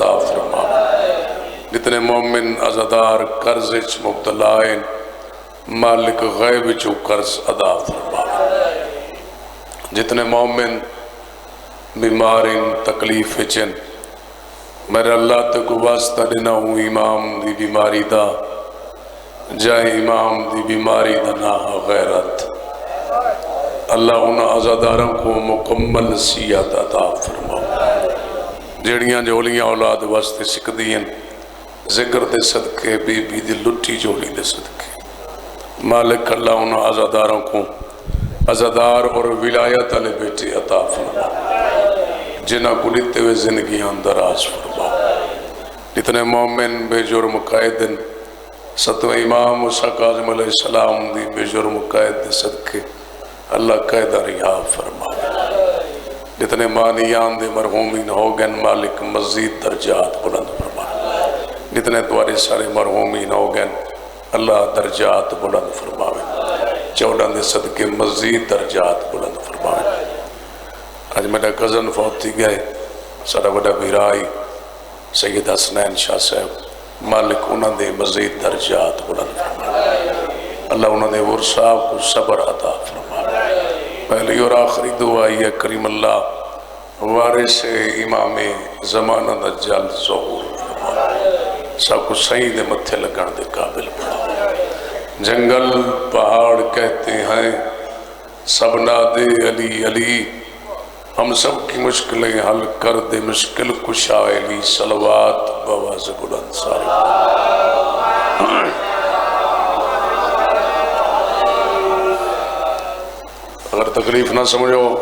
عطا فرماوے جتنے مومن عزادار قرض وچ مبتلا ہیں مالک غیب وچ قرض ادا فرماوے جتنے مومن بیمار ہیں تکلیف وچ ہیں میرے اللہ تے کو واسطہ دینا ہوں امام دی بیماری دا جائے امام دی بیماری دا نہ غیرت اللہ انہاں عزاداروں کو مکمل نصیحت عطا فرماؤ جڑیاں جولیاں اولاد واسطے سکھ دین ذکر دے صدقے بی بی دی لٹھی جولی دے صدقے مالک اللہ انہاں عزاداروں کو عزادار اور ولایت علی بیٹے عطا فرماؤ جنہاں کو لیتے ہوئے زندگیاں دراز فرماؤ جتنے مومن بے جرم قائدن ستویں امام موسیٰ کاظم علیہ السلام دی بے جرم قائد دے صدقے اللہ قائدہ رہا فرماؤ جتنے مانیان دے مرحومین ہو گئن مالک مزید درجات بلند فرماؤ جتنے دوارے سارے مرحومین ہو گئن اللہ درجات بلند فرماؤ چودہ دے صدقے مزید درجات بلند فرماؤ آج میرا کزن فوت تھی گئے سارا بڑا بیرائی سید حسنین شاہ صاحب مالک انہوں نے مزید درجات بلند فرمائے اللہ انہوں نے ورثہ کو صبر عطا فرمائے پہلی اور آخری دعا ہے کریم اللہ وارث امام زمانہ دجال ظہور فرمائے سب کو صحیح دے متھے لگن دے قابل بنا جنگل پہاڑ کہتے ہیں سبنا دے علی علی ہم سب کی مشکلیں حل کر دے مشکل کشا علی صلوات بواز بلند سارے اگر تکلیف نہ سمجھو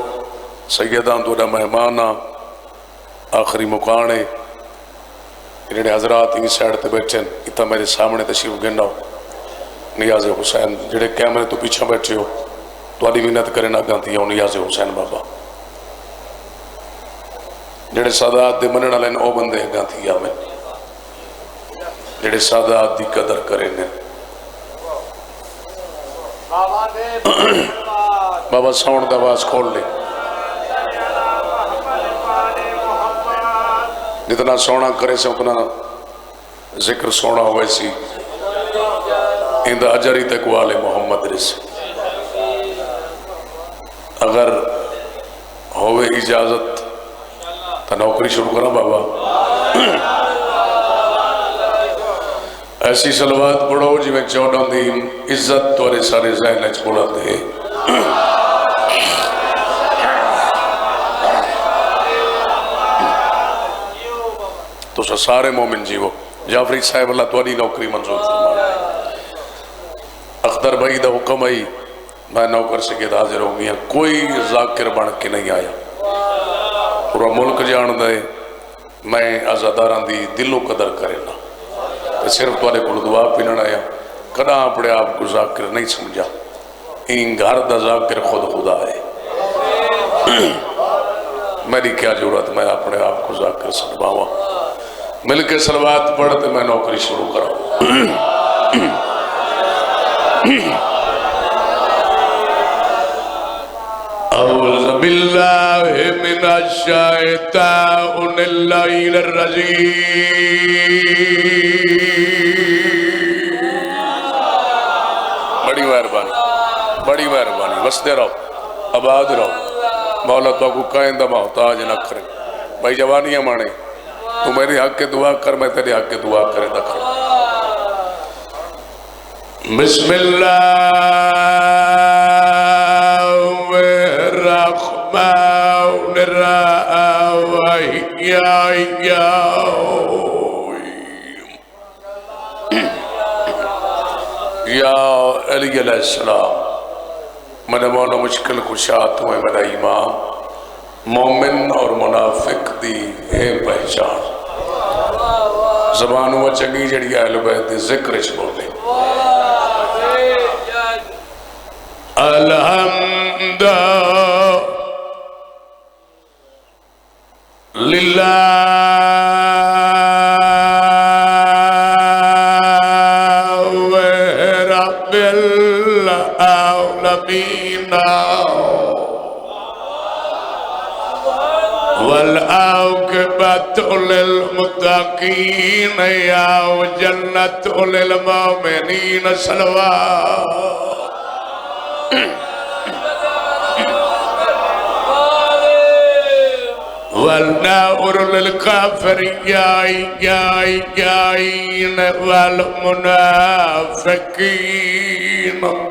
سیدان دوڑا مہمانا آخری مکانے انہیں حضرات ان سائڈ تے بیٹھیں اتنا میرے سامنے تشریف گنڈا ہو نیاز حسین جڑے کیمرے تو پیچھا بیٹھے ہو تو آلی منت کرے نہ گانتی ہو نیاز حسین بابا جڑے سادات دے منن والے او بندے گانتی میں جڑے سادات دی قدر کرے نے بابا ساؤنڈ دا آواز کھول لے جتنا سونا کرے سے اتنا ذکر سونا ہوئے سی اندہ اجری تقوال محمد رسے اگر ہوئے اجازت تا نوکری شروع کرنا بابا ایسی صلوات پڑھو جی میں چودہ دی عزت توڑے سارے ذہن اچھ پڑھا دے تو سارے مومن جیو جعفری صاحب اللہ توڑی نوکری منظور فرمائے اختر بھائی دا حکم آئی میں نوکر سے کے حاضر ہوں گیا کوئی ذاکر بن کے نہیں آیا پورا ملک جان دے میں عزاداران دی دلو قدر کرے نا صرف توڑے کو دعا پینن آیا کدا اپنے آپ کو ذاکر نہیں سمجھا این گھر دا ذاکر خود خدا ہے میری کیا ضرورت میں اپنے آپ کو ذاکر سنبھاوا مل کے صلوات پڑھتے میں نوکری شروع کراؤں اعوذ باللہ من الشیطان اللعین الرجیم بڑی مہربانی وسدے رہو آباد رہو مولا تو کو قائندہ محتاج نہ کرے بھائی جوانیاں مانے تو میری حق کے دعا کر میں تیری حق کے دعا کرے دکھر بسم اللہ الرحمن الرحیم یا علی علیہ السلام میں مولا مشکل کشات ہوئے میرا امام مومن اور منافق دی ہے پہچان زبان ہوا چنگی جڑی اہل بیت ذکر اچھ بولے الحمد للہ رب العالمین والعاقبۃ للمتقین مساکین یا جنت للمؤمنین صلوات والنار للكافرين والمنافقين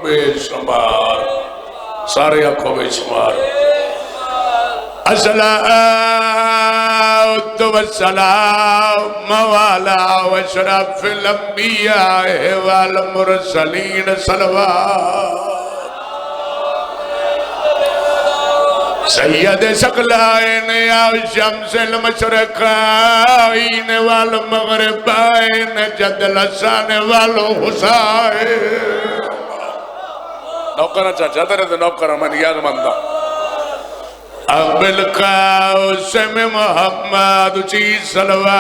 بے شمار سارے آنکھوں بے شمار الصلاة والسلام على أشرف الأنبياء والمرسلين صلوات سید ثقلین یا شمس المشرقین والمغربین جد الحسن والحسین نوکرہ چاچا ترے تو نوکرہ من یاد مندہ بالقاسم محمد چی صلوات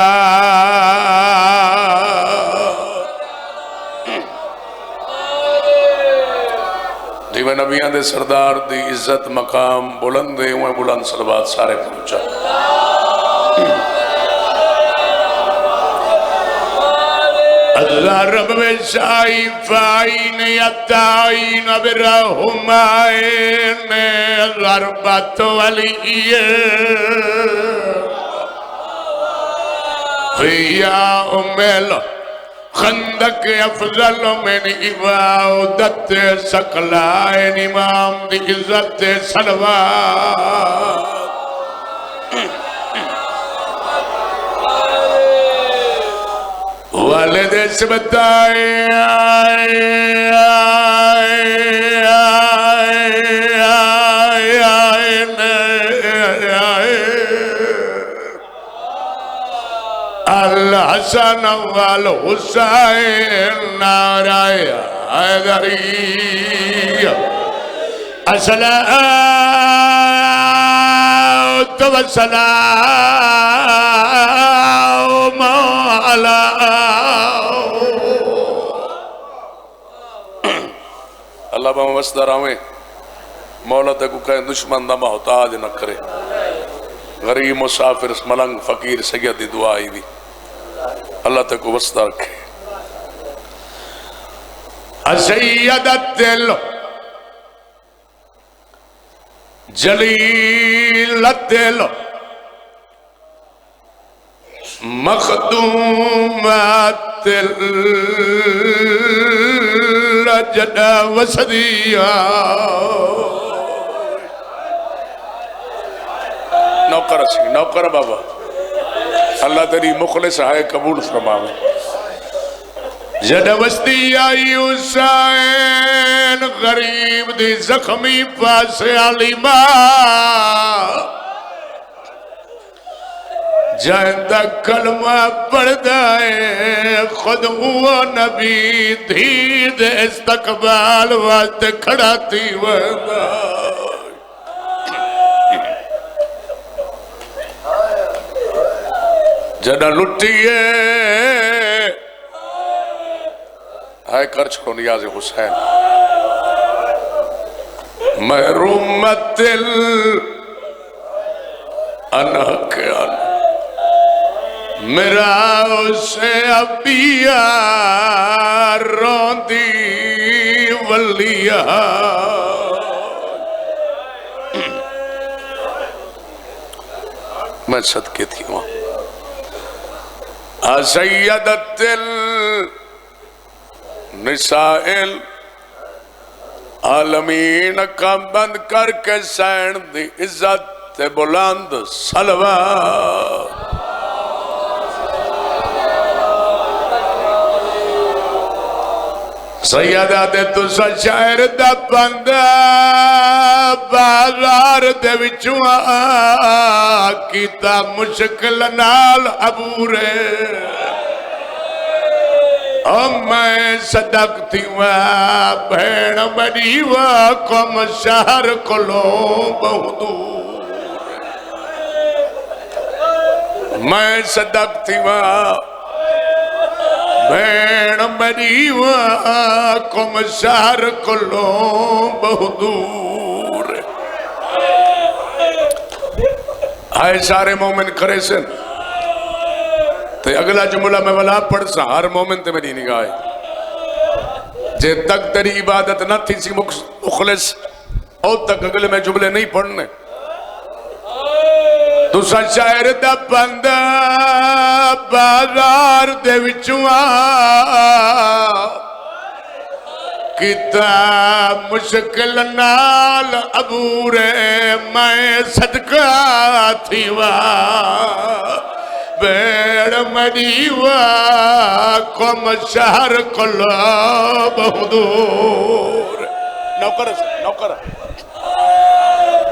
دیوہ نبیان دے سردار دی عزت مقام بلند دے ہوئے بلند صلوات سارے پہنچا اللہ رب شائفائین یتائین برہمائین ضربت ولیئے فیا امیل خندق افضل من عبادت ثقلین امام دی عزت صلوات والد سبتائے الحسن والحسین نارائ حیدری الصلاة والسلام علی اللہ بہم وسدہ راویں مولا تکو کہیں دشمن دا محتاج نہ کرے غریب مسافر ملنگ فقیر سیدی دعائی بھی اللہ تکو وسدہ رکھے سیدت دل جلیلت دل مخدومات الجدہ وسدیہ نوکر سی نوکر بابا اللہ تیری مخلص ہے قبول فرماوے جدہ وسدیہ حسین غریب دی زخمی پاس علیمہ جائندہ کلمہ پڑھ دائے خود ہوا نبی دھید استقبال وقت کھڑا تھی وردہ جدہ لٹیے ہائے کر چھوڑو نیاز حسین محرومت الانحق آنا میرا اسے ابیہ روندی ولیہ میں صدقے تھی وہاں سیدت النسائل عالمین کا بند کر کے سین دی عزت بلند صلوات سیدہ دے تو سا شاعر دا بندہ بازار دے وچوں کیتا مشکل نال عبورے میں صدقتی بھیڑ بڑی قوم شہر کلو بہت دور میں صدقتی بھیڑ بڑی قوم شہر کلو بہت دور آئے سارے مومن کرے سن تے اگلا جملہ میں ولا پڑھ سا ہر مومن تے میری نگاہ جے تک تیری عبادت نہ تھی سی مخلص او تک اگلے میں جملے نہیں پڑھنے تو سا شاعر دا بندہ بازار دے وچوا کتاب مشکل نال عبورے میں صدقہ تھیوا بیڑ مریوا کم شہر قلاب حضور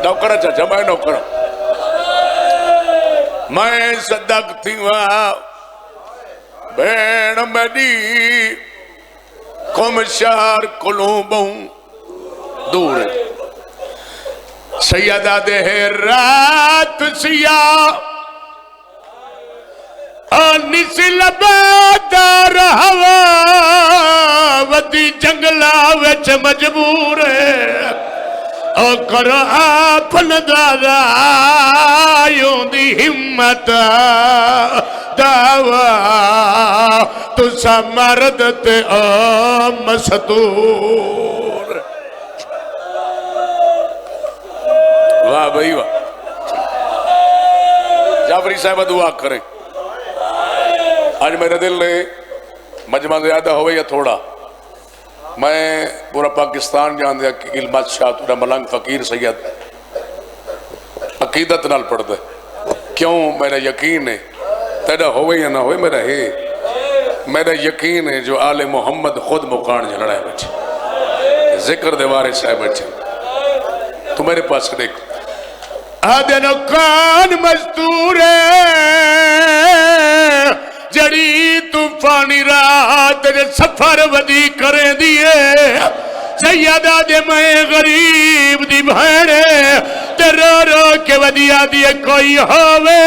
نوکر چاچا میں نوکر میں صدق تھیوا بیڑ مری کم شہر قلوبوں دور سیدہ دے رات سیاہ نسل بادار ہوا ودی جنگلہ وچ مجبور ہے او کر آپن دادا یوں دی ہمت دعویٰ تسا مرد تے مستور واہ بھائی واہ جعفری صاحبہ دعا کریں آج میرے دل نے مجمع زیادہ ہوئے یا تھوڑا میں پورا پاکستان جان دیا کہ علمات شاہ تورا ملنگ فقیر سید عقیدت نال پڑھ دے کیوں میرا یقین ہے تیرا ہوئے یا نہ ہوئے میرا یقین ہے جو آل محمد خود مقان جھلڑا ہے بچے ذکر دیوارے صاحب بچے تو میرے پاس دیکھ آدھے نکان مزدور جڑی طوفانی رات سفر ودی کریں دیئے سیدہ دے میں غریب دی بھیڑے تے رو رو کے ودیا دیئے کوئی ہوئے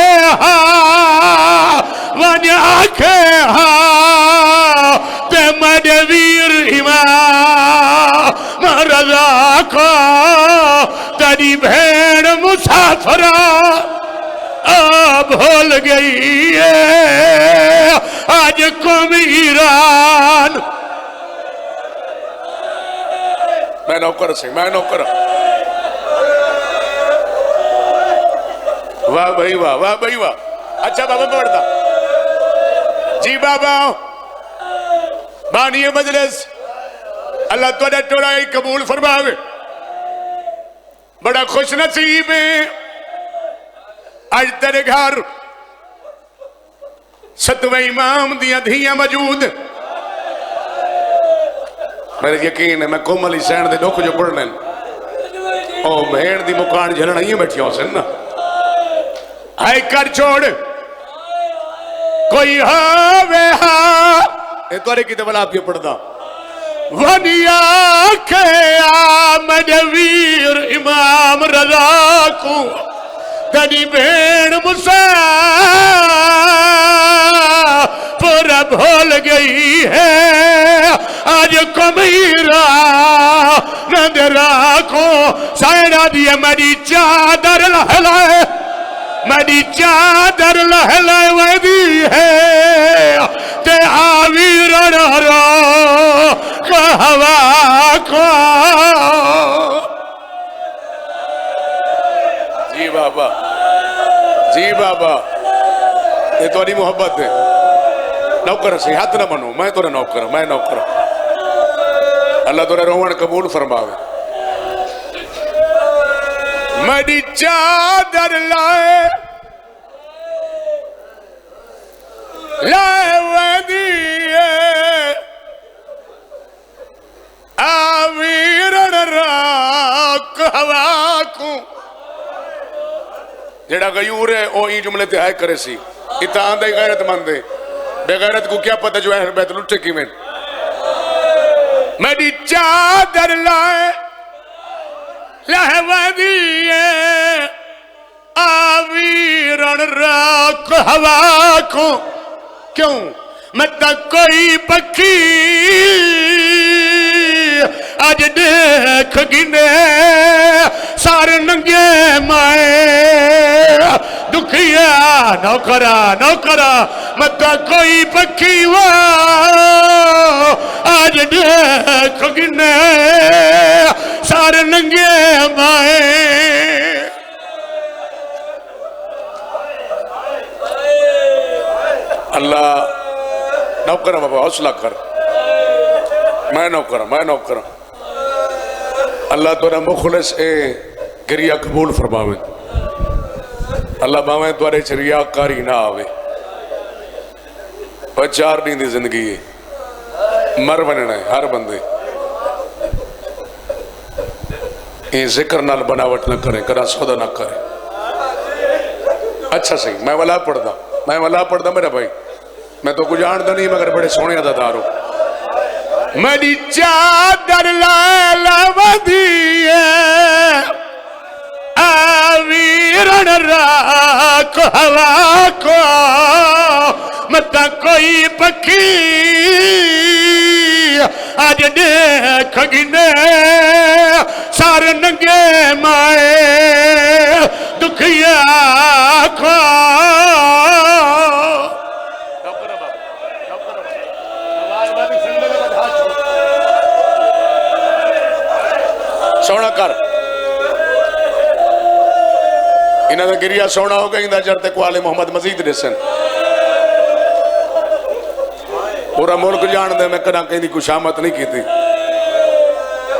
ون آکھے تے مڈ ویر امام رضا کو تیری بھیڑ مسافرہ بھول گئی ہے آج قوم ایران میں نوکر سے میں نوکر واہ بھائی واہ واہ بھائی واہ اچھا بابا پڑھتا جی بابا بانی مجلس اللہ تو ٹوڑائی قبول فرماوے بڑا خوش نصیب ہے آج تیرے گھر ستویں امام دیا دھیاں موجود میرے یقین ہے میں کوملی سین دے دکھ جو پڑھنے او بھیڑ دی مکان جھلنا ہی بیٹھی ہوں سن نا آئے کر چھوڑ کوئی ہوئے اے توڑے کی تبلا آپ یہ پڑھ دا ونیا کے آمد ویر امام رضا کو تیری بھیڑ مسافر بھول گئی ہے آج کمیرہ نظر آنکھوں سائرہ دیئے میری چادر لہلائے میری چادر لہلائے ویدی ہے تے آویر رو کہوا کو جی بابا جی بابا یہ تمہاری محبت ہے نوکر سے ہاتھ نہ بنو میں تورا نوکر میں نوکر اللہ تورا روحان قبول فرماوے میری چادر لائے لائے ودیے آویرن راک ہوا کو جڑا غیور ہے او ای جملے تے آئے کرے سی اتان دے غیرت مندے بے غیرت کو کیا پتہ جو اہل بیت لٹے کی میں میری چادر لائے لہو دیئے آویرن راک ہوا کو کیوں میں تک کوئی پکی آج دیکھ گنے سارے ننگے مائے دکھیا نوکرا نوکرا مت کوئی پکی وا آج دیکھ گنے سارے ننگے مائے اللہ نوکر بابا حوصلہ کر میں نوکر اللہ تو مخلص اے گریہ قبول فرماویں اللہ باویں تو ارے ریاکاری نہ آوے پچار نہیں دی زندگی ہے مر بننا ہے ہر بندے یہ ذکر نال بناوٹ نہ کریں کرا سودا نہ کریں اچھا صحیح میں ولا پڑھدا میرا بھائی میں تو کچھ جانتا نہیں مگر بڑے سونے عزادار ہوں میری چادر لالا ودیے آویرن راک ہوا کو متا کوئی پکی آج دیکھ گنے سارے ننگے مائے دکھیا کو سونا کر انہاں دا گریہ سونا ہو گئی دا جرتے کو آل محمد مزید رسن پورا ملک جان دے میں کنا کہیں دی کچھ آمد نہیں کی تھی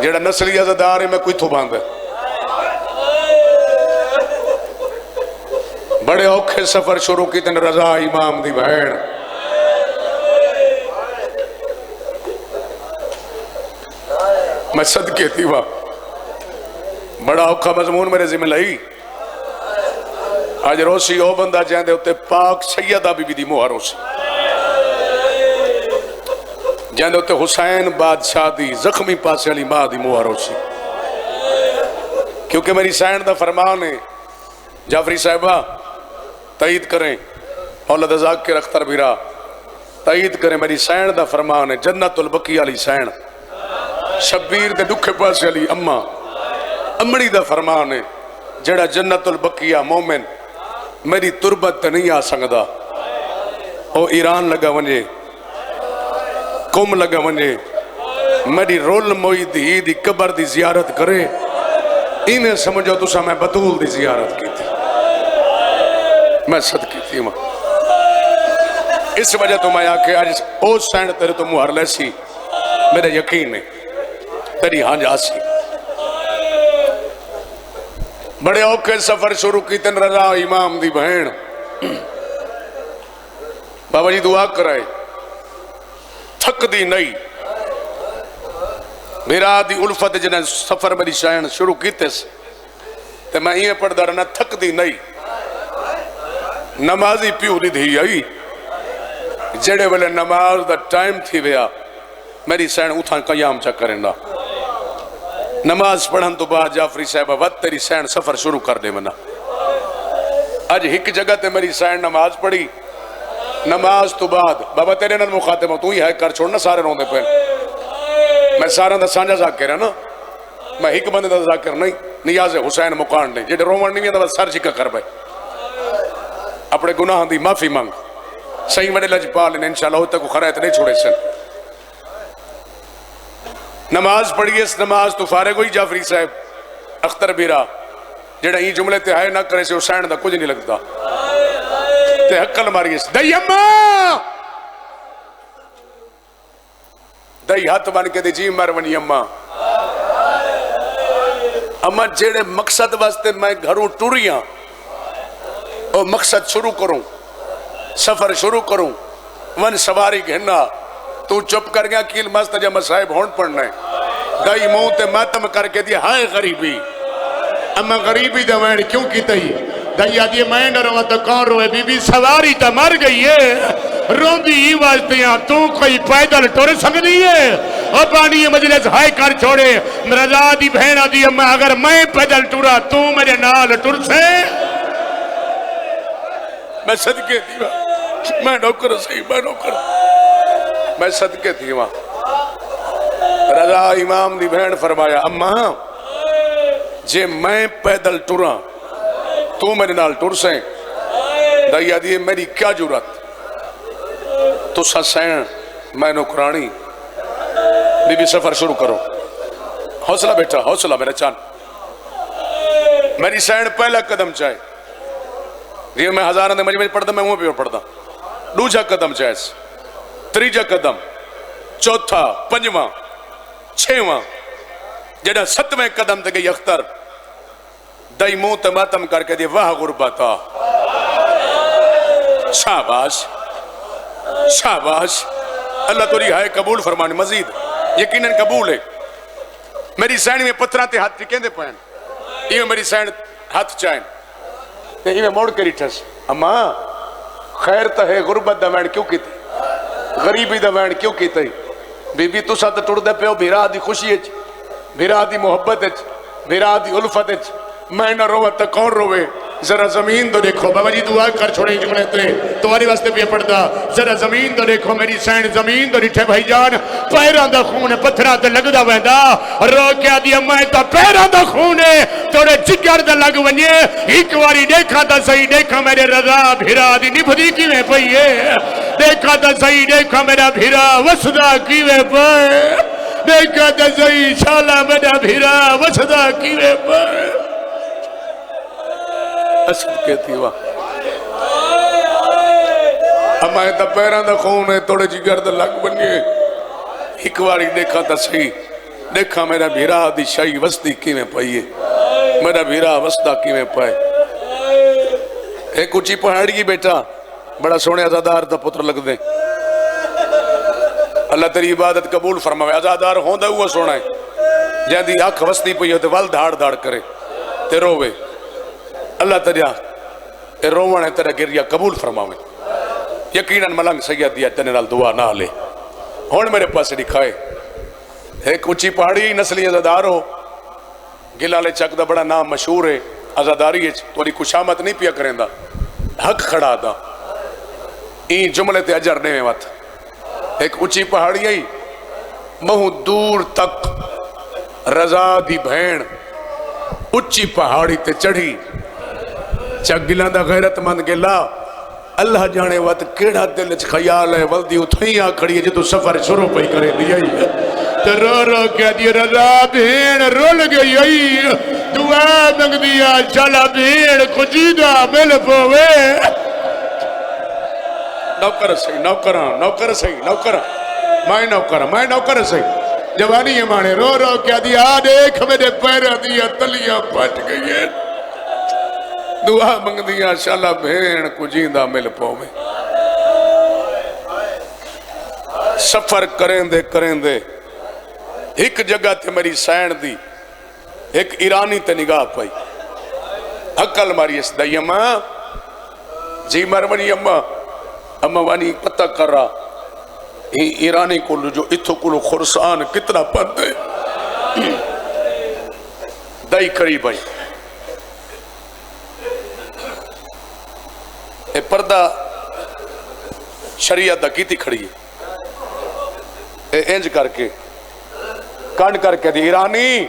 جیڑا نسلی عزدار ہے میں کوئی تھو باندھے بڑے اوکھے سفر شروع کی تن رضا امام دی بہن میں صدقے تھی وہاں بڑا اوکھا مضمون میرے ذمہ لئی آج روسی او بندہ جہاں دے ہوتے پاک سیدہ بی بی دی موہر روسی جہاں دے ہوتے حسین بادشاہ دی زخمی پاسے علی ماں دی موہر روسی کیونکہ میری سائن دا فرمان ہے جعفری صاحبہ تائید کریں اولاد ذاکر اختر بیرا تائید کریں میری سائن دا فرمان ہے جنت البقی علی سائن شبیر دے دکھے پاسے علی امڑی دا فرمان ہے جڑا جنت البقیہ مومن میری تربت نہیں آ سکتا او ایران لگا ونجے کم لگا ونجے میری رول موئی دی قبر دی زیارت کرے انہیں سمجھو تو سا میں بطول دی زیارت کی تھی میں صدقی تھی ماں اس وجہ تو میں آکے آج او سینڈ تیرے تو مہر لیسی میرے یقین ہے تیری ہاں جاسی بڑے اوکھے سفر شروع کی تن رضا امام دی بہن بابا جی دعا کرائے تھک دی نہیں میرا دی الفت جنہیں سفر میری شائن شروع کیتے سے تے میں یہ پڑھ دارنا تھک دی نہیں نمازی پیو دی دھی آئی جڑے والے نماز دا ٹائم تھی ویا میری سائن اتھان قیام چا کرنا نماز پڑھن تو بعد جعفری صاحبہ وقت تیری سین سفر شروع کر دے منا آج ہک جگہ تے میری سین نماز پڑھی نماز تو بعد بابا تیرے نال مخاطب ہوں تو ہی ہے کر چھوڑنا سارے روندے پہن میں سارا دا سانجا ذاکر ہے نا میں ہک بندے دا ذاکر نہیں نیاز حسین مقان نہیں جیڑے رومن نہیں ہے سر جکا کر بھائی اپنے گناہ دی معافی مانگ صحیح وڑے لج پالن انشاءاللہ ہوتا کو خرائط نہیں چھوڑے سن نماز پڑھی اس نماز تو فارغ ہوئی جعفری صاحب اختر بیرا جڑا ہی جملے تے آئے نہ کرے سے حسین دا کچھ نہیں لگتا تے حقل ماری اس دائی اممہ دائی ہاتھ بان کے دے جی مرونی اممہ اممہ جڑے مقصد واسطے میں گھروں ٹوریاں اور مقصد شروع کروں سفر شروع کروں ون سواری گھننا تو چپ کر گیا کیل مست جا مسائب ہون پڑھنا ہے دائی موں تے ماتم کر کے دیا ہائے غریبی اما غریبی دا وین کیوں کی تئی دائی آدھی میں نہ رہا تو کون روئے بی بی سواری تا مر گئی ہے روندی ہی واسطیاں تو کوئی پیدل ٹور سکتی ہے اور پانی مجلس ہائے کر چھوڑے مرزا دی بہنہ دی اما اگر میں پیدل ٹورا تو میرے نال ٹور سے میں صدقے دیوا میں نوکر صحیح میں نوکر میں صدقے تھی وہاں رضا امام دی بہن فرمایا اماں جے میں پیدل ٹوراں تو میرے نال ٹور سیں دائی آدھی میری کیا جرات تو سا سین میں نوکرانی بی بی سفر شروع کرو حوصلہ بیٹا حوصلہ میرا چان میری سین پہلا قدم چاہے یہ میں ہزاروں دے مجمع پڑھتا میں پہ پڑھتا دوجا قدم چاہے تریجا قدم چوتھا پنجواں چھواں جڑا ستویں قدم تے گئی اختر دائی منہ تے ماتم کر کے دی واہ غربتا شاباش شاباش اللہ تو رہا ہے قبول فرمانے مزید یقیناً قبول ہے میری سین میں پتھران تے ہاتھ ٹکیں دے پہن یہ میری سین ہاتھ چاہیں یہ میں موڑ کے ریٹھس اما خیر تا ہے غربت دا وین کیوں کی تھی غریبی دا وین کیوں کی تھی بی بی تو ساتھ ٹوڑ دے پہ ہو بھیرا دی خوشی اچ بھیرا دی محبت اچ بھیرا دی الفت اچ میں نہ روت تا کون روے ذرا زمین تو دیکھو بابا جی دعا کر چھوڑیں جملے تے تمہاری واسطے بھی پڑھتا ذرا زمین تو دیکھو میری سین زمین تو ڈٹھے بھائی جان پیران دا خون پتھران تے لگ دا ویندا رو کیا دیا میں تا پیران دا خون توڑے جگر دا لگ ونجے ایک واری دیکھا تا صحیح دیکھا میرے رضا بھیرا دی نبھدی کی میں پئیے دیکھا تا صحیح دیکھا میرا بھیرا وسدا کی میں پئے دیکھا تا صحیح شالا میرا بھیرا وسدا کی میں پئے اسد کہتی ہوا اما تا پیران دا خون ہے توڑے جگر دا لگ بنیے ایک واری دیکھا تا صحیح دیکھا میرا بھیرا دی شاہی وسطی کی میں پائیے میرا بھیرا وسطا کی میں پائے ایک اچھی پہاڑی کی بیٹا بڑا سونے ازادار دا پتر لگ دیں اللہ تیری عبادت قبول فرماوے ازادار ہوندہ ہوا سونا ہے جہاں دی آنکھ وسطی پئی ہوتے وال دھاڑ دھاڑ کرے تے روے اللہ تیرا روان ہے تیرا گریہ قبول فرماوے یقیناً ملنگ سید دیا تینے نال دعا نہ لے ہون میرے پاس دکھائے ایک اچھی پہاڑی نسلی ازادار ہو گلالے چک دا بڑا نام مشہور ہے ازاداری ہے توڑی کشامت نہیں پیا کریں دا حق کھڑا دا این جملے تے اجر نے میں وات ایک اچھی پہاڑی ہے بہت دور تک رضا دی بھین اچھی پہاڑی تے چڑھی چک گلان دا غیرت مند گلا اللہ جانے وقت کیڑا دل اچھ خیال ہے والدی اتھائیاں کھڑی ہے جی تو سفر شروع پہ کرے دیا ہی تو رو رو کہہ دی رضا بھین رول گئی آئی دعا منگ دیا چلا بھین کجیدہ مل پوے نوکر سہی نوکر سہی میں نوکر سہی جوانی ہے مانے رو رو کہہ دیا دیکھ میرے پیرہ دیا تلیاں پھٹ گئی ہے دعا منگ دیا شالا بھین کو جیندہ مل پاؤ میں سفر کریں دے ایک جگہ تے میری سین دی ایک ایرانی تے نگاہ پائی حقل ماری اس دائی اممہ جی مرمنی اممہ وانی پتہ کر رہا ایرانی کو جو اتھو کلو خرسان کتنا پند ہے دائی قریب آئی اے پردہ شریعت دا کیتی کھڑی ہے اے انج کر کے کانڈ کر کے دی ایرانی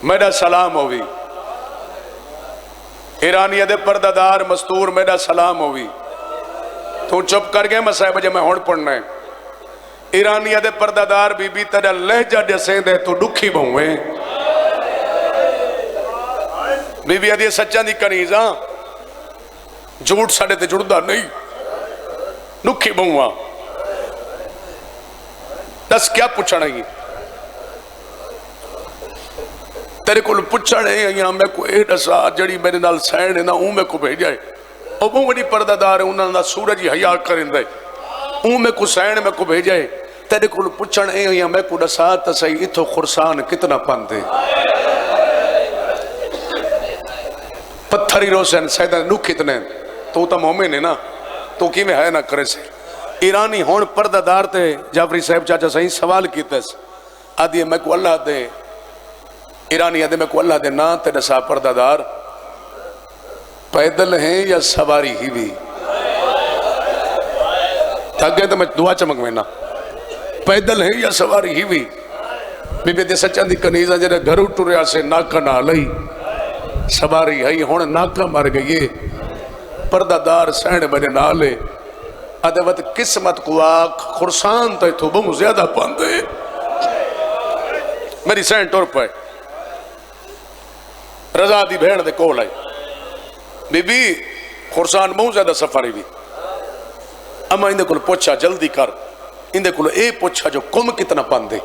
میرا سلام ہوئی ایرانی دے پردہ دار مستور میرا سلام ہوئی تو چپ کر گئے مسائب بجے میں ہون پڑھنا ہے ایرانی دے پردہ دار بی بی تیرا لہجہ جسیں دے تو دکھی بہویں بی بی ادھے سچان دی کنیزاں جھوٹ ساڑے تے جڑدہ نہیں نکھی بہواں دس کیا پوچھنا ہے تیرے کو پوچھنا ہے یہاں میں کو اے دسا جڑی میرے نال سین ہے نا میں کو بھیجائے او وہ بڑی پردہ دار ہے انہوں نے سورج حیا کریں دے میں کو سین میں کو بھیجائے تیرے کو پوچھنا ہے یہاں میں کو دسا تسائی اتھو خرسان کتنا پند ہے پتھری روسین سیدہ نکھ اتنے تو تا مومن ہے نا تو کی میں ہے نا کرے سے ایرانی ہون پردہ دار تے جعفری صاحب چاچا صحیح سوال کیتے سے آدھی میں کو اللہ دے ایرانی آدھے میں کو اللہ دے نا تے دسا پردہ دار پیدل ہیں یا سواری ہی بھی تھک گئے تو میں دعا چمک میں نا پیدل ہیں یا سواری ہی بھی بی بی دے سچان دی کنیزہ جنہیں گھر اٹھو رہا سے ناکا نہ لئی سواری ہے ہون ناکا مر گئی پردہ دار سین بنے نالے ادوت قسمت کو آکھ خرسان تے تو بہت زیادہ پاندے میری سین ٹور پائے رضا دی بھیڑ دے کول آئی بی بی خرسان بہت زیادہ سفاری بھی اما اندے کل پوچھا جلدی کر اندے کل اے پوچھا جو کم کتنا پاندے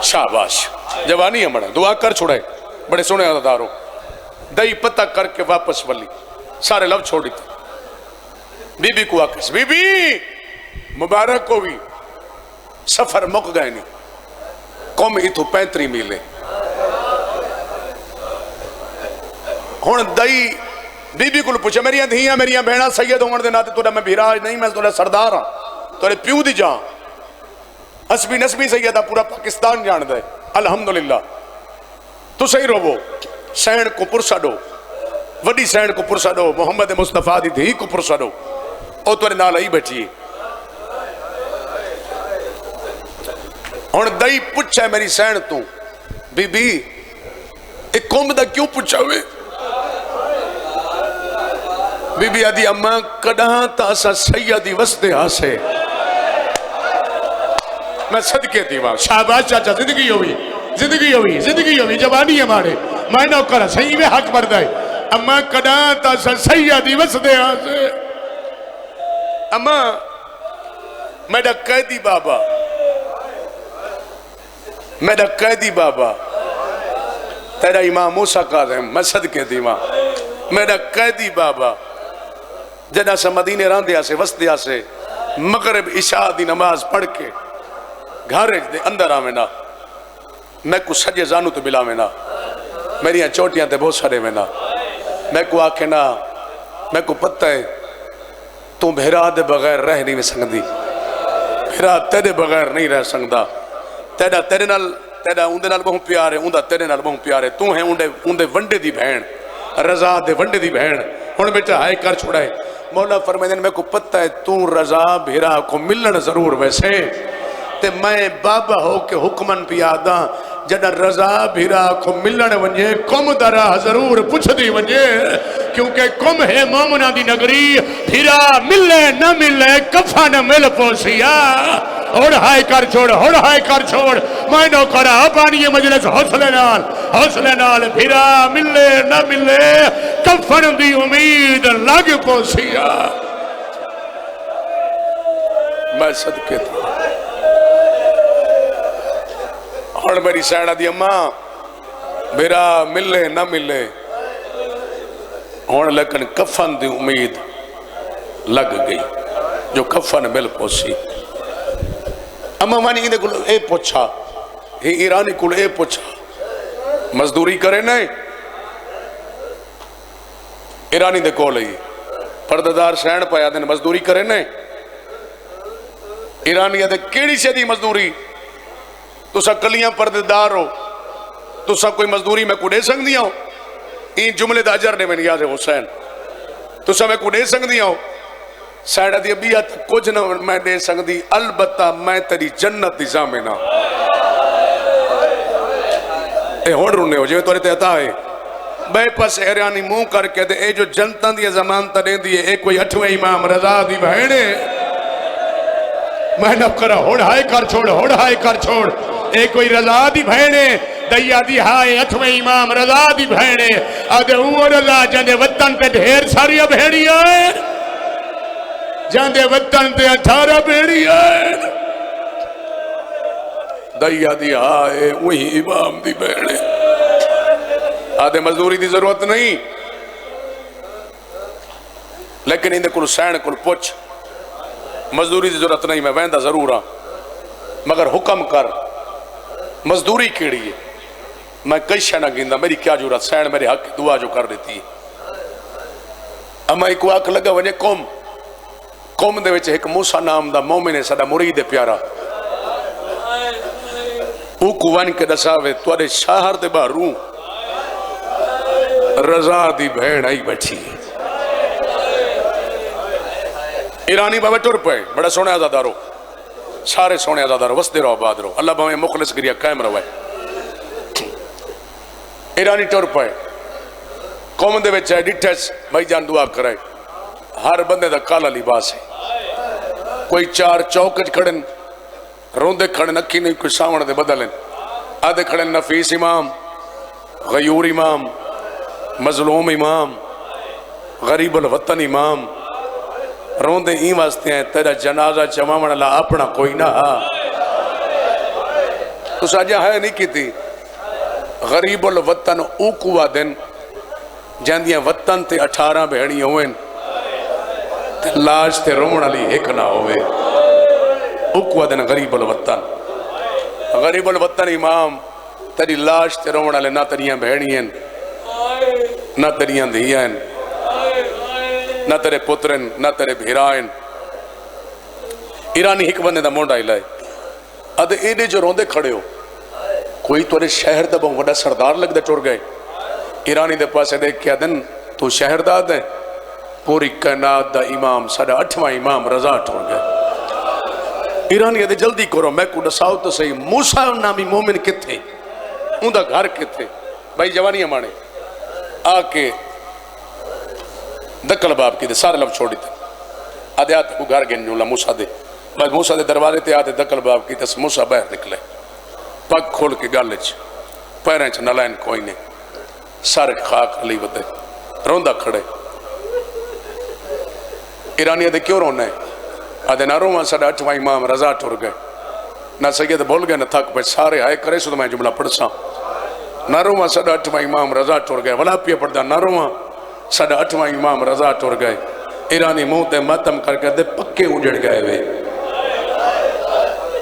شاباش جوانی ہمڑا دعا کر چھوڑے بڑے سونے عدداروں دائی پتہ کر کے واپس ولی سارے لو چھوڑی تھی بی بی کو آکس بی بی مبارک کو بھی سفر مک گئے نہیں قوم ایتھو 35 میلے ہون دائی بی بی کو پوچھا میریاں دھیاں میریاں بہنہ سید ہون دے ناتے توڑا میں بھیراج نہیں میں توڑا سردار ہاں توڑے پیو دی جان حسبی نسبی سیدہ پورا پاکستان جان دے الحمدللہ تو صحیح رو سین کو پرسا دو وڈی سین کو پرسا دو محمد مصطفیٰ دی دھی کو پرسا دو او توڑے نال آئی بیٹھیے ہون دائی پوچھا ہے میری سین تو بی بی ایک قوم دا کیوں پوچھا ہوئے بی بی آدھی اماں کڑاں تاسا سیدی وستے آسے میں صدقے تھی وہاں شاباش چاچا زندگی ہوئی جوانی ہمارے میں نو کرا صحیح میں حق بردائی اماں کڑاں تاسا سیدی وستے آسے اماں میرا قیدی بابا تیرا امام موسیٰ کاظم میں صدقے تھی وہاں میرا قیدی بابا جنہ سے مدینے راندیا سے وسطیا سے مغرب عشاء دی نماز پڑھ کے گھارے دے اندر آمینا میں کو سجے زانو تو بلا مینا میری چوٹیاں تے بہت سارے مینا میں کو آکھنا میں کو پتہ ہے تو بھیرا دے بغیر رہ نہیں سکتی بھیرا تیرے بغیر نہیں رہ سکتا تیرے نال تیرا اندے نال بہت پیارے اندہ تیرے نال بہت پیارے تو ہیں اندے ونڈے دی بہن رضا دے ونڈے دی بہن ہن بیٹا ہائے کر چھوڑائے مولا فرمائے میں کو پتہ ہے تو رضا بھیرا کو ملن ضرور ویسے تے میں بابا ہو کے حکمن پیادا جنہ رضا بھیرا کو ملن ونجے کم درہ ضرور پوچھ دی ونجے کیونکہ کم ہے مومنہ دی نگری بھیرا ملے نہ ملے کفا نہ مل پوسیا اور ہائے کر چھوڑ میں نو کرا پانی مجلس حوصلے نال بھیرا ملے نہ ملے کفن دی امید لگ پوسیا میں صدقے تھا اور میری سیڑا دی اماں بھیرا ملے نہ ملے اور لیکن کفن دی امید لگ گئی جو کفن مل پوسی اماں مانی اندے کل اے پوچھا ہی ایرانی کل اے پوچھا مزدوری کرے نہیں ایرانی دے کول ہی پرددار سین پایا دن مزدوری کرے نہیں ایرانی دے کیڑی سے دی مزدوری تو سا کلیاں پرددار ہو تو سا کوئی مزدوری میں کو دے سنگ دیا ہو این جملے دا اجر نے میں نیاز حسین تو سا میں کو دے سنگ دیا ہو سیڑا دی ابیت کچھ نہ میں دے سنگ دی البتہ میں تیری جنت دی زامنہ اے ہوڑ رونے ہو جو تو رہتے عطا ہے بے پس ایرانی منہ کر کے دے اے جو جنتاں دی زمان تا دے دیئے اے کوئی اٹھویں امام رضا دی بہنے میں نب کرا ہوڑ ہائے کر چھوڑ اے کوئی رضا دی بہنے دیا دی ہائے اٹھویں امام رضا دی بہنے آدھے اوہ رضا جاندے وطن پہ ڈھیر ساری بہنی آئے جاندے وطن پہ 18 بہنی آئے دیا دی ہائے وہی امام دی بہنے آدھے مزدوری دی ضرورت نہیں لیکن اندے کل سین کل پوچھ مزدوری دی ضرورت نہیں میں ویندہ ضرور ہاں مگر حکم کر مزدوری کیڑی ہے میں کئی شہ نہ گیندہ میری کیا ضرورت سین میرے حق دعا جو کر دیتی ہے اما ایک واقع لگا وجہ قوم دے وچے ایک موسیٰ نام دا مومن ہے سدا مرید پیارا او کو ون کے دساوے توڑے شاہر دے باروں رضا دی بہن آئی بیٹھی ایرانی بابا ٹور پہ بڑا سونے آزادارو سارے سونے آزادارو وسدے رہو آباد رہو اللہ بہمیں مخلص گریا قائم رہو ہے ایرانی ٹور پہ قوم دے وچ ہے ڈٹھس بھائی جان دعا کرائے ہر بندے دا کالا لباس ہے کوئی چار چوکج کھڑن روندے کھڑن اکھی نہیں کوئی ساون دے بدلن آدھے کھڑن نفیس امام غیور امام مظلوم امام غریب الوطن امام روندے این واسطے ہیں تیرا جنازہ چمامن اللہ اپنا کوئی نہ تو ساجہ ہے نہیں کی تھی غریب الوطن اوکوا دن جاندیاں وطن تے 18 بہنی ہوئن تے لاش تے رومن علی ایک نہ ہوئے اوکوا دن غریب الوطن امام تیری لاش تے رومن علی نہ تریاں بہنی ہیں نہ تریاں دھیاں نہ تیرے پترن نہ تیرے بھیرائن ایرانی ایک بندے دا مونڈا ہی لائے ادھے ایڈے جو روندے کھڑے ہو کوئی تو شہر دا بہت بڑا سردار لگ دے ٹور گئے ایرانی دے پاسے دیکھ کیا دن تو شہر دا دے پوری کائنات دا امام ساڑھا 8واں امام رضا ٹور گئے ایرانی دے جلدی کرو میں کو ڈساؤ تو صحیح موسیٰ نامی مومن کتھے ان دا گھر کتھے بھائی جوانی ہمانے آکے دکل باب کی دے سارے لفظ چھوڑی تھے آدھے آتے کو گھر گئن جولا موسیٰ دے بس موسیٰ دے دروازے تے آتے دکل باب کی تس موسیٰ باہر نکلے پاک کھول کے گالچ پیریں چھ نلائن کوئی نے سارے خاک علی بدے روندہ کھڑے ایرانی دے کیوں رونے آدھے نہ رومہ ساڑھا 8واں امام رضا ٹور گئے نہ سید بول گئے نہ تھک پہ سارے آئے کرے سو تو میں جملہ پڑھ سا نہ رومہ ساڑھا 8واں امام رضا ٹور گئے ولا پیا پڑھ دا نہ رومہ ساڑھا 8واں امام رضا ٹور گئے ایرانی منہ تے ماتم کر کے دے پکے اجڑ گئے وے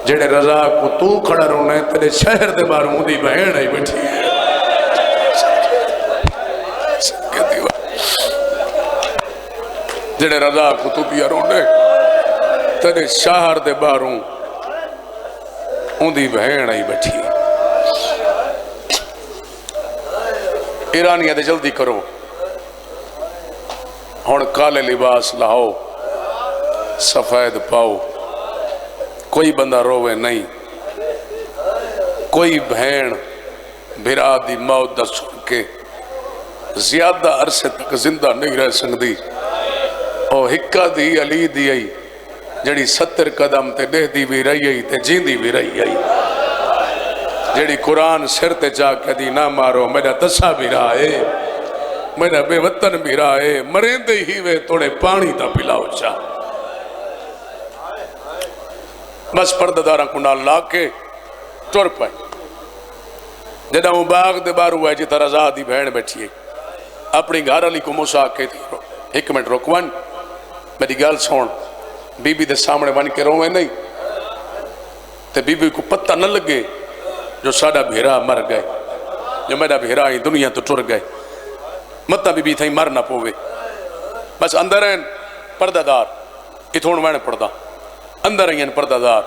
جڑے رضا کو تو کھڑا رونے تیرے شہر دے بار مودی بہن آئی بیٹھی ہے جڑے رضا کو تو پیا رونے تیرے شہر دے باروں مودی بہن آئی بیٹھی ہے ایرانی دے جلدی کرو ہون کالے لباس لاؤ سفید پاؤ کوئی بندہ روے نہیں کوئی بہن بھرا دی موت دا سن کے زیادہ عرصے تک زندہ نہیں رہ سکتی او ہکا دی علی دی آئی جڑی 70 قدم تے دہ دی بھی رہی آئی تے جیندی بھی رہی آئی جڑی قرآن سر تے جا کے دی نہ مارو میرا دسا بھی رہا ہے میرا بے وطن بھی رہا ہے مرندے ہی وے توڑے پانی تا پلاؤ چاہ بس پرددارہ کو نال لا کے ٹور پائے جدہ وہ باغ دے بار ہوا ہے جتا رضا دی بہن بیٹھی ہے اپنی گھر علی کو موسیٰ کے تھی ایک منٹ روکوان میری گال سون بی بی دے سامنے بن کے روئے نہیں تے بی بی کو پتہ نہ لگے جو ساڑھا بھیرا مر گئے جو میرا بھیرا ہی دنیا تو ٹور گئے مطا بی بی تھا ہی مر نہ پوے بس اندر ہیں پردہ دار اتھون میں نے پردہ اندر ہیں پردہ دار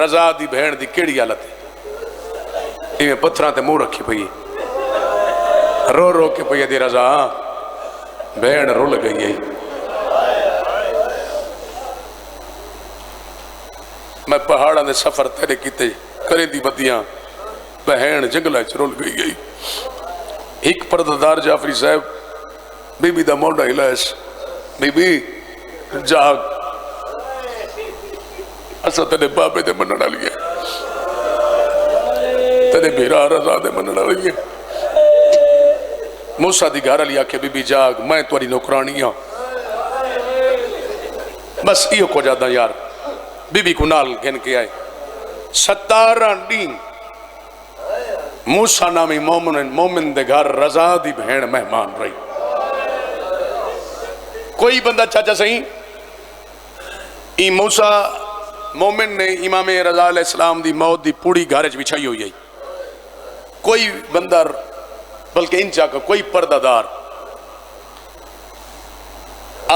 رضا دی بہن دی کیڑی حالت ہے یہ پتھران تے منہ رکھی پئی رو رو کے پئی دی رضا بہن رول گئی ہے میں پہاڑاں دے سفر تیرے کیتے کرے دی بدیاں بہن جنگلہ چ رول گئی گئی ایک پرددار جعفری صاحب بی بی دا مونڈا ہلاس بی بی جاگ اسا تیرے بابے دے مننا لیے تیرے بھیرا رضا دے مننا لیے موسیٰ دی گھارا لیا کہ بی بی جاگ میں تواری نوکرانی ہوں بس ایو کو جادا یار بی بی کو نال گھن کے آئے 17 دن موسیٰ نامی مومن دے گھر رضا دی بہن مہمان رہی کوئی بندہ چاچا صحیح ای موسیٰ مومن نے امام رضا علیہ السلام دی موت دی پوڑی گھارج بچھائی ہوئی کوئی بندہ بلکہ انچا کا کوئی پردہ دار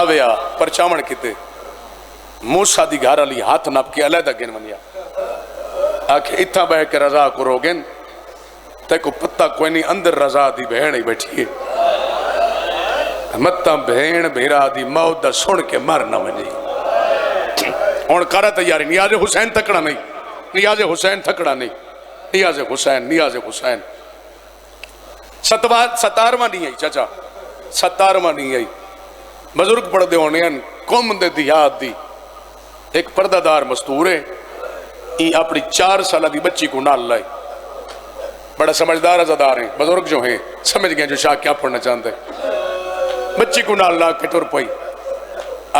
آویا پرچامن کیتے موسیٰ دی گھارا لی ہاتھ ناپ کے علیدہ گن منیا آکھے اتھا بہ کے رضا کو روگن تے کو پتہ کوئی نہیں اندر رضا دی بہن ہی بیٹھی ہے متہ بہن بھیرا دی موت دا سن کے مرنا منی اور کارا تیاری نیاز حسین تکڑا نہیں نیاز حسین تکڑا نہیں نیاز حسین 17واں نہیں آئی چاچا، 17واں نہیں آئی. بزرگ پڑھ دے ہونے ہیں قوم دے دیہات دی ایک پردہ دار مستور ہے، یہ اپنی 4 سالہ دی بچی کو نال لائے. بڑا سمجھدار عزادار ہیں بزرگ جو ہیں، سمجھ گئے جو شاہ کیا پڑھنا چاہتے ہیں. بچی کو نال لا کے ٹر پئی.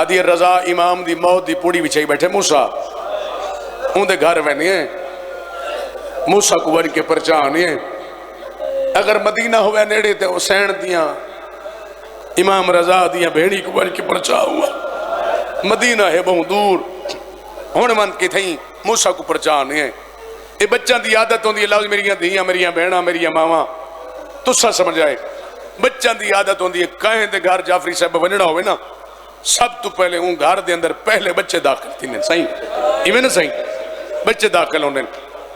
آدھی رضا امام دی موت دی پوڑی بچھائی بیٹھے موسیٰ ان دے گھر وینے ہیں. موسیٰ کو ون کے پرچانے ہیں. اگر مدینہ ہوئے نیڑے تے حسین دیاں امام رضا دیاں بھیڑی کو ون کے پرچا ہوا. مدینہ ہے بہت دور ہونے مند کے تھیں موسیٰ کو پرچانے ہیں. اے بچہ دی عادت ہوندی ہے لفظ میریاں دیاں میریاں بہناں میریاں ماواں تو سا سمجھ آئے. بچہ دی عادت ہوندی ہے کہیں دے گھر جعفری صاحب ونڑا ہوئے نا سب تو پہلے ان گھر دے اندر پہلے بچے داخل تھی نے صحیح ایویں نہ صحیح بچے داخل ہونے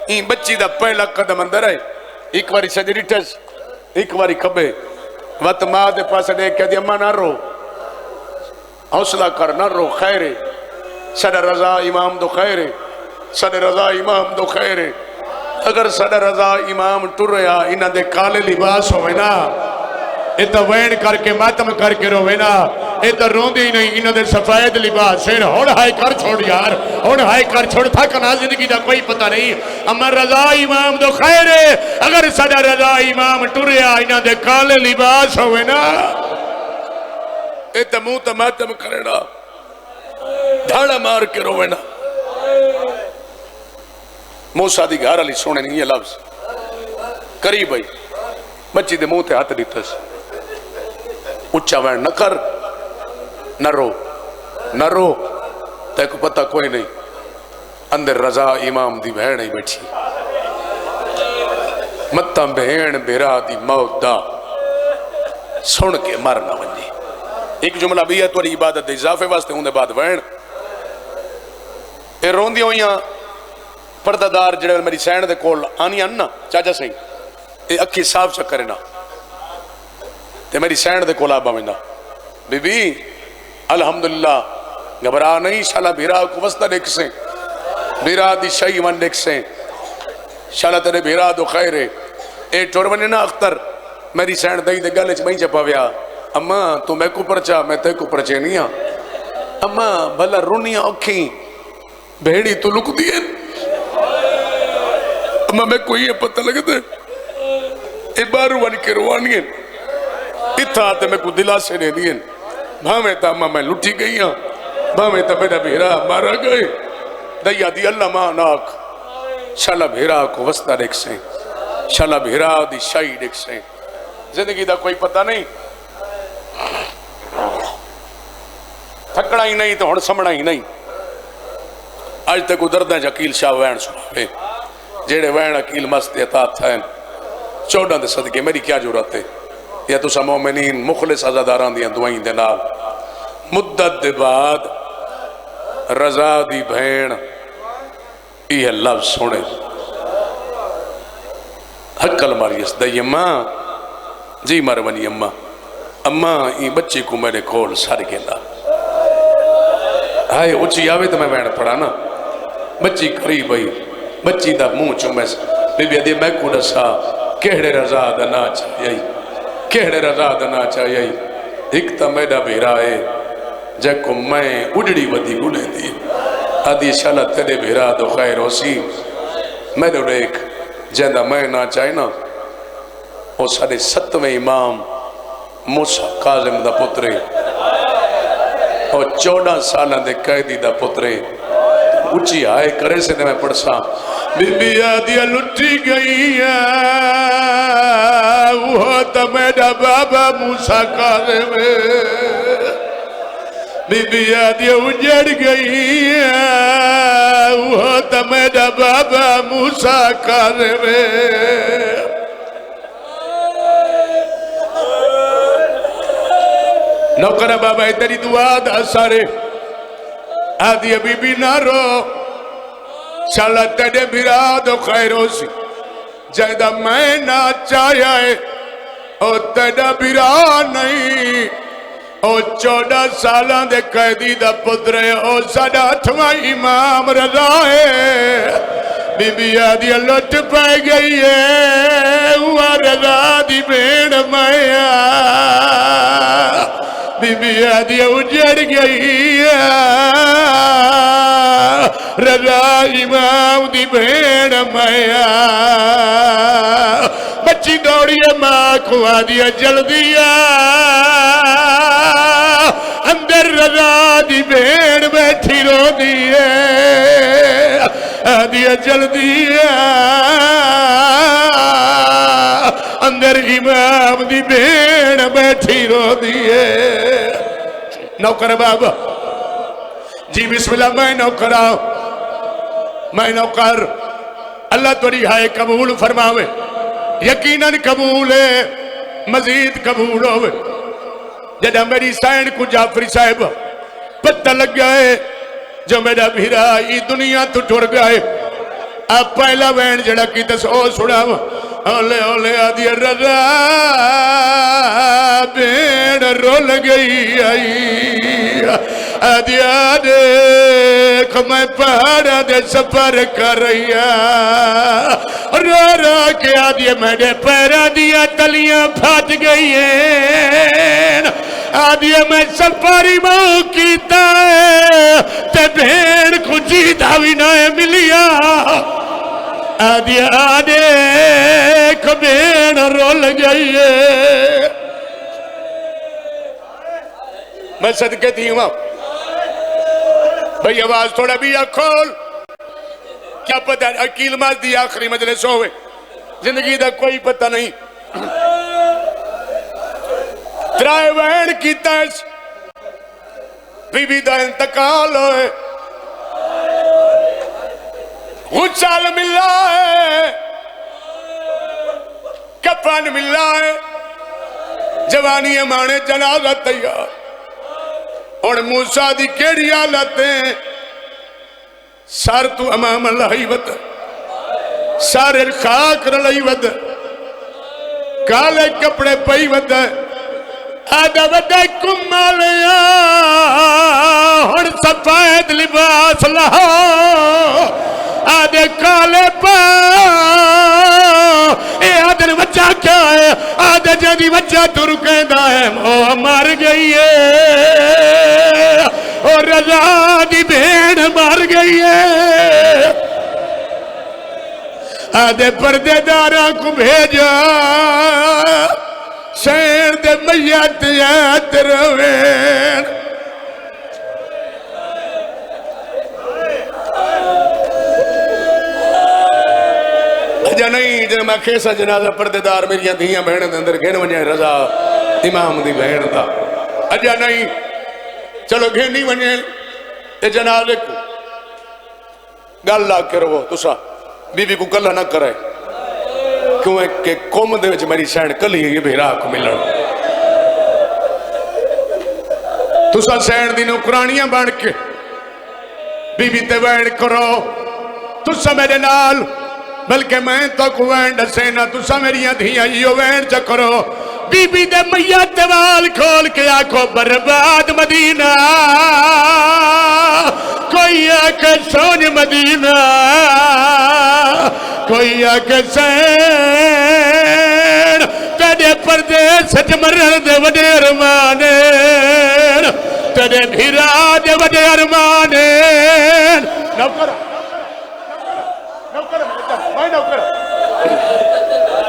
این بچی دا پہلا قدم اندر ہے. ایک واری سجری ٹس ایک واری کھبے وقت ماں دے پاس دیکھ کے دی اماں نہ رو حوصلہ کر نہ رو خیر ہے. سڈا رضا امام دو خیر ہے. سڈا رضا امام دو خیر ہے. اگر سڈا رضا امام ٹریا انہاں دے کالے لباس ہوئے نا یہ تو وین کر کے ماتم کر کے روے نا یہ تو روندی ہی نہیں. انہوں نے سفید لباس ہے ہون ہائی کر چھوڑ یار ہون ہائی کر چھوڑ تھا کنا زندگی دا کوئی پتہ نہیں. اما رضا امام دو خیر ہے. اگر سڈا رضا امام ٹریا انہوں نے کالے لباس ہوئے نا یہ تو منہ تو ماتم کرنا دھاڑا مار کے روے نا. موسیٰ دی گھر علی سونے نہیں یہ لفظ قریب آئی بچی دے منہ تے ہاتھ دیتس اچھا وین نہ کر نہ رو تے کو پتہ کوئی نہیں. اندر رضا امام دی بہن ہی بیٹھی متہ بہن بیرا دی موت دا سن کے مرنا ونجی. ایک جملہ بھی ہے توڑی عبادت دے اضافے واسطے ہوں دے بعد وین اے روندی ہوئیاں پردہ دار جڑے میری سین دے کول آنی آننا چاچا سہی اے اکھی صاف چکرے نا تے میری سین دے کول آبا منا بی بی الحمدللہ گھبرا نہیں شالا بھیرا کو وسطہ دیکھ سے بھیرا دی شاہی من دیکھ سے شالا تیرے بھیرا دو خیر ہے. اے ٹورمنے نا اختر میری سین دائی دے گالے چھ چپا ویا اماں تو میں کو پرچا میں تے کو پرچے نہیں ہاں. اماں بھلا رونیاں اکھیں بھیڑی تو لک دیئے اماں میں کوئی یہ پتہ لگے دے اے بارو ون کے روانی ہیں اتھا آتے میں کو دلا سے دے دیں بھامیں تا اماں میں لٹی گئی ہاں بھامیں تا میرا بھیرا مارا گئے دیا دی اللہ ماں ناک شالا بھیرا کو وسطہ دیکھ سیں شالا بھیرا دی شاہی دیکھ سیں. زندگی دا کوئی پتہ نہیں تھکڑا ہی نہیں تو ہن سمڑا ہی نہیں. آج تک دردہ جکیل شاہ وین سناوے جیڑے وین اکیل مست اطاعت تھائیں 14 دے صدقے میری کیا جرات ہے یا تو سا مومنین مخلص عزاداران دیاں دعائیں دے نال مدت دے بعد رضا دی بھین یہ لفظ سنے حقل ماریس دائی اماں جی مرونی اماں یہ بچی کو میرے کول سار گیلا ہائے اچھی آوے تو میں بین پڑھا نا بچی قریب آئی بچی دا منہ چومیس بی بی ادھے میں کو رسا کہڑے رضا دنا چاہیے کہڑے رضا دنا چاہیے ایک تا میڈا بھیرا ہے جے کو میں اڑڑی ودی گلے دی آدھی شالا تیرے بھیرا دو خیر ہو سی میں دو ایک جیندہ میں نہ چاہی نا وہ سارے 7ویں امام موسیٰ قاظم دا پترے اور 14 سالہ دے قیدی دا پترے اچھی آئے کرے سے دے میں پڑھسا بی بی آدھیا لٹی گئی ہے وہ تا میرا بابا موسیٰ قاظم بی بی آدھیا اجڑ گئی ہے وہ تا میرا بابا موسیٰ قاظم نوکرہ بابا ہے تیری دعا دا سارے آدھی بی بی نہ رو شالا تیرے بھیرا دو خیر ہو سی جائدہ میں نہ چاہیے او تیرا بھیرا نہیں او 14 سالہ دے قیدی دا پترے او 8واں امام رضا ہے بی بی آدھی لٹ پہ گئی ہے وہ رضا دی بین مایا بی بی آدھی اجڑ گئی رضا امام دی بین مایا بچی دوڑی ماں کو آدھی جل دیا اندر رضا دی بین بیٹھی رو دیئے آدھی جل دیا اندر امام دی بین بیٹھی رو دیئے نوکر بابا جی بسم اللہ میں نوکر آؤں میں نوکر اللہ تو رہائے قبول فرماوے یقیناً قبول ہے مزید قبول ہوئے جدہ میری سائن کو جعفری صاحب پتہ لگ گئے جو میرا بھیرا یہ دنیا تو ٹور گئے آپ پہلا وین جڑا کی تسو سڑا اولے اولے آدھی رضا بین رول گئی آئی آدھی دیکھ میں پہاڑا دے سفر کر رہی رو رو کے آدھی میرے پیرا دیا تلیاں پھٹ گئی ہیں آدھی میں سفاری ماں کیتا ہے تے بھین کو جیدہ بھی نہ ملیا آدھی دیکھ بھین رول گئی ہے میں صدقے تھی ہوں بھئی آواز تھوڑا بھی کھول کیا پتہ ہے عقیل ماز دی آخری مجلس ہوئے زندگی دا کوئی پتہ نہیں ترائے وین کی تیس بی بی دا انتقال ہوئے غچال ملا ہے کپان ملا ہے جوانی مانے جنازہ تیار اور موسیٰ دی کیڑی آلتیں سار تو امام اللہ ود سار خاک رلی ود کالے کپڑے پئی ود آدھا ود کمالیا ہن سفید لباس لہا آدھے کالے پا اے آدھے وجہ کیا ہے آدھے جدی وجہ تو رکیندہ ہے وہ مر گئی ہے اور رضا دی بھین مر گئی ہے آدھے پردے داراں کو بھیجا شہر دے میت یاد روین اجا نہیں جن میں کھیسا جنازہ پردے دار میری دھیاں بہن دے اندر گھن ونجے رضا امام دی بہن دا اجا نہیں چلو گھنی ونجے تے جنازے کو گل لا کے رو تسا بی بی کو کلہ نہ کرے کیوں ہے کہ قوم دے وچ میری سین کلی یہ بھیرا کو ملن تسا سین دی نوکرانیاں بن کے بی بی تے وین کرو تسا میرے نال بلکہ میں تو کو وین ڈسینا تسا میری دھیاں یہ وین چکرو بی بی دے میت وال کھول کے آنکھو برباد مدینہ کوئی آکے سون مدینہ کوئی آکے سین تیرے پردیس جمرد دے وڈے ارمانین تیرے بھیرا دے وڈے ارمانین نوکر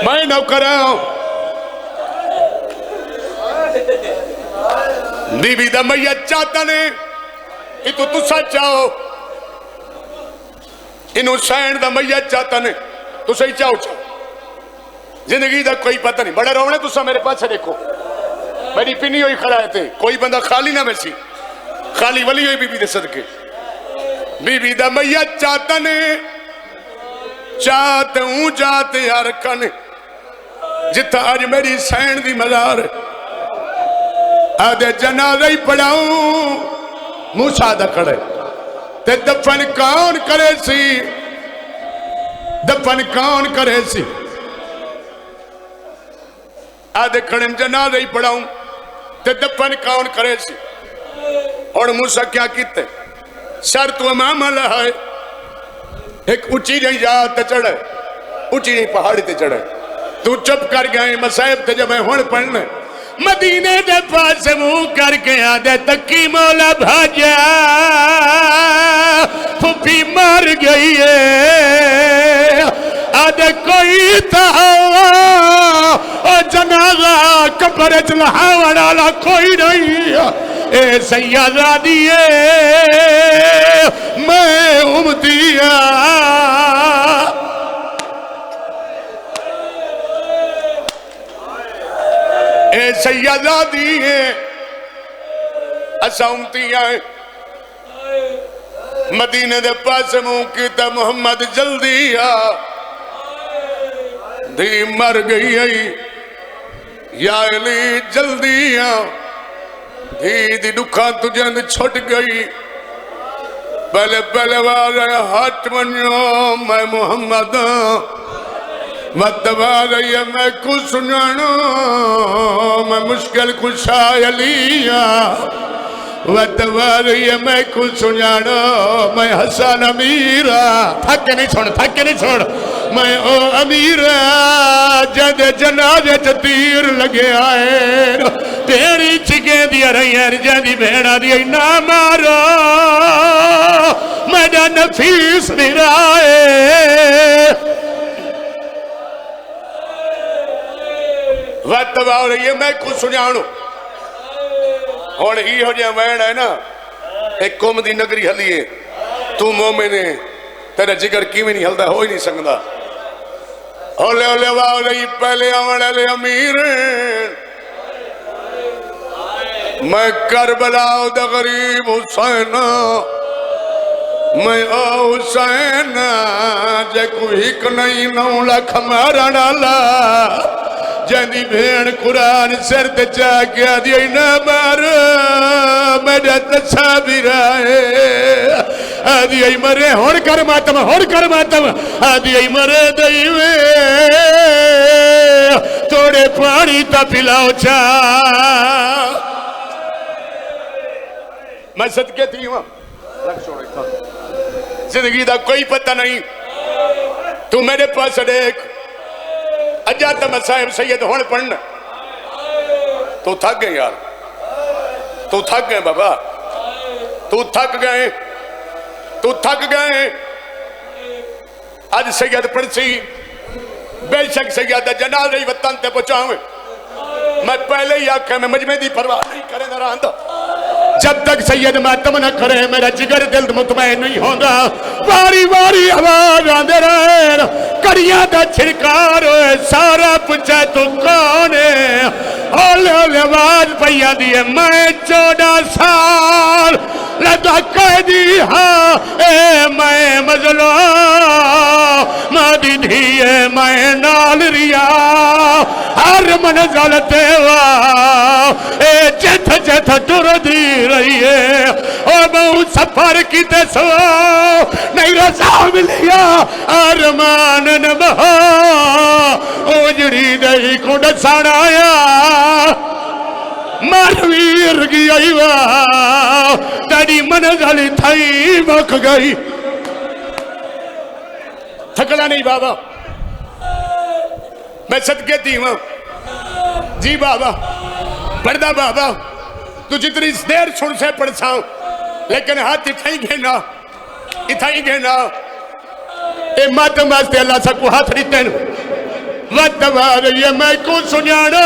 میں نوکر ہوں بی بی دا میت چاہتا نے یہ تو تسا چاہو انہوں سین دا میت چاہتا نے تسا ہی چاہو زندگی دا کوئی پتہ نہیں بڑا رونے تسا میرے پاس دیکھو میری پینی ہوئی کھڑا ہے کوئی بندہ خالی نہ میں سی خالی ولی ہوئی بی بی دے صدقے بی بی دا میت چاہتا نے چاہتے ہوں جاتے یار کنے جتا آج میری سین دی مزار آدھے جنازہ ہی پڑھاؤں موسیٰ دا کھڑے تے دفن کون کرے سی دفن کون کرے سی آدھے کھڑے جنازہ ہی پڑھاؤں تے دفن کون کرے سی اور موسیٰ کیا کیتے سر تو امام اللہ ہے ایک اچھی نہیں جات تے چڑھے اچھی نہیں پہاڑی تے چڑھے تو چپ کر گئے مسائب تے جب ہون پڑھنا مدینے دے پاس منہ کر کے آدھے تکی مولا بھاجا پھوپھی مر گئی ہے آدھے کوئی تہوا اور جنازہ قبر چلہاوڑ والا کوئی نہیں اے سیدہ دیئے میں امتیاں اے سیدہ دیئے اسا امتیاں مدینے دے پاس منہ کیتا محمد جلدی آ دھی مر گئی ہے یا علی جلدی آ دھی دی دکھا تجھے چھٹ گئی پہلے پہلے وارے ہاتھ منو میں محمد مدبا رہی ہے میں کچھ سنانو میں مشکل کشا علیہ مدبا رہی ہے میں کچھ سنانو میں حسن امیرہ تھک کے نہیں چھوڑ میں او امیرہ جد جنازے تیر لگے آئے تیری چکے دیا رہی ہے جدی بھیڑا دیا نہ مارو میڈا نفیس میرائے وقت باؤ رہی ہے میں کچھ سنانو اور ہی ہو جائے وین ہے نا ایک قوم دی نگری ہلی ہے تو مومن ہے تیرا جگر کیویں نہیں ہلدا ہو ہی نہیں سکتا اولے اولے واؤ رہی پہلے آمن علی امیر میں کربلا دا غریب حسین میں او حسین جے کوئی ہک نہیں نو لکھ مارا ڈالا جاندی بھین قرآن سر تے چاہ کیا دیئی نہ مار میڈا تچھا بھی رائے آدھی ای مرے ہون کر ماتم آدھی ای مرے دیوے توڑے پانی تا پلاؤ چاہ میں صدقے تھی ہوں زندگی دا کوئی پتہ نہیں تو میرے پاس دیکھ اجاتا مسائب سید ہون پڑھنا تو تھک گئے یار تو تھک گئے بابا تو تھک گئے آج سید پڑھسی بے شک سید جنازہ وطن تے پہنچاؤں میں پہلے ہی آکھا میں مجمع دی پرواہ نہیں کرے نہ رہا جب تک سید ماتم نہ کرے میرا جگر دل مطمئن نہیں ہوگا باری باری آواز آندے رہے کڑیاں دا چھڑکار ہوئے سارا پچھے تو کون ہے ہولے ہولے آواز پہیا دیئے میں 14 سال لگا قیدی ہاں اے میں مظلوم مادی دھیے میں نال ریا ہر منزل تیوا اے جتھ ٹر دی رہی ہے اور میں سفر کی تسو نہیں رضا ملیا ارمان نبہا اوجڑی دہی کو ڈسانایا مرویر گیا ایوا تیری منزل تھائی مک گئی تھکڑا نہیں بابا میں صدقے دی ہوں جی بابا پردہ بابا تو جتنی دیر سن سے پڑھ ساؤں لیکن ہاتھ اتھائی گھینا اے ماتم واسطے اللہ سا کو ہاتھ ریتن وقت بارے یہ میں کو سنیانا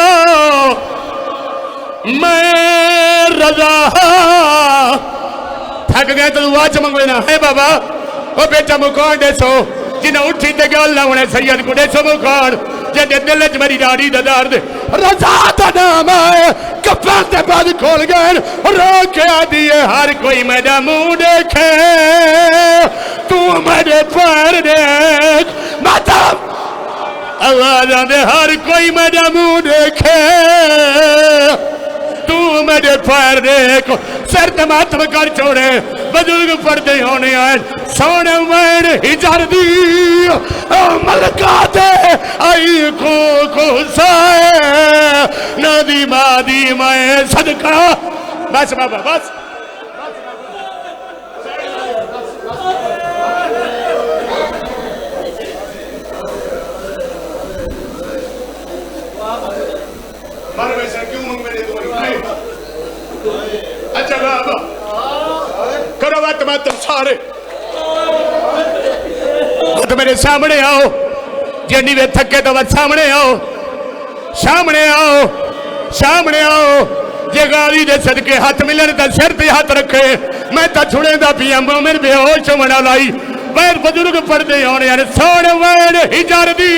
میں رضا تھک گئے تو دعا چمنگوینا ہے بابا وہ بیٹا مکان دے سو جنہیں اٹھی تے گے اللہ انہیں سید کو دے سو مکان جنہیں دلج میری داڑی دار دے رضا دا نام آئے کفر دے بعد کھول گئے روکے آدھیے ہر کوئی میرا منہ دیکھے تو میرے پیر دیکھ ماتم آواز آدھے ہر کوئی میرا منہ دیکھے تو میرے پیر دیکھ سر تماتم کر چھوڑے بزرگ پردے ہونے آئے سونے وین ہجر دی ملکہ دے آئی کو سائے ندی مادی میں صدقہ بس بابا بس رہے تو میرے سامنے آؤ جی نیوے تھکے تو سامنے آؤ سامنے آؤ سامنے آؤ جے غازی دے صدقے ہاتھ ملن تے سر تے ہاتھ رکھے میں تا چھڑے دا پیا مومن بے ہوش ہونا لائی ویر بزرگ پڑھتے ہونے یار سوڑ ویر ہجار دی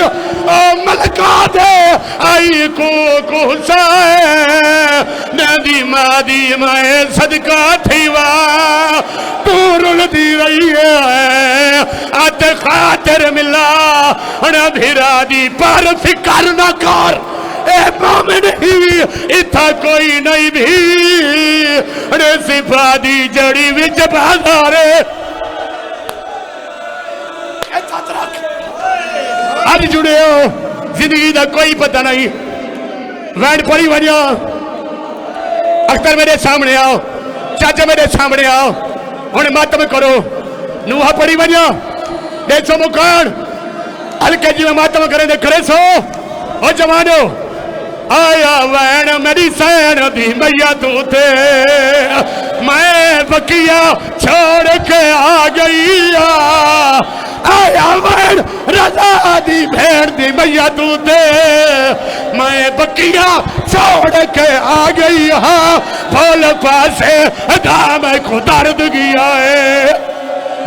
او ملکہ دے آئی کو حسین نادی مادی میں صدقہ تھیوا پورل دی رہی ہے آت خاطر ملا انہ بھیرا دی پر فکر نہ کر اے مومن ہی اتھا کوئی نہیں بھی اے صفادی جڑی وچ بازارے آج جڑے ہو زندگی دا کوئی پتہ نہیں وینڈ پڑی وجہ اختر میرے سامنے آؤ چاچا میرے سامنے آؤ انہیں ماتم کرو نوحہ پڑی وجہ دیکھ سو مکان ہلکے جی میں ماتم کریں دے کھڑے سو او جوانو آیا وین میری سین دی میا تو تے میں بکیا چھوڑ کے آ گئی آیا وین رضا دی بھیڑ دی میا تو تے میں بکیا چھوڑ کے آ گئی بھول پاسے دام کو درد گیا ہے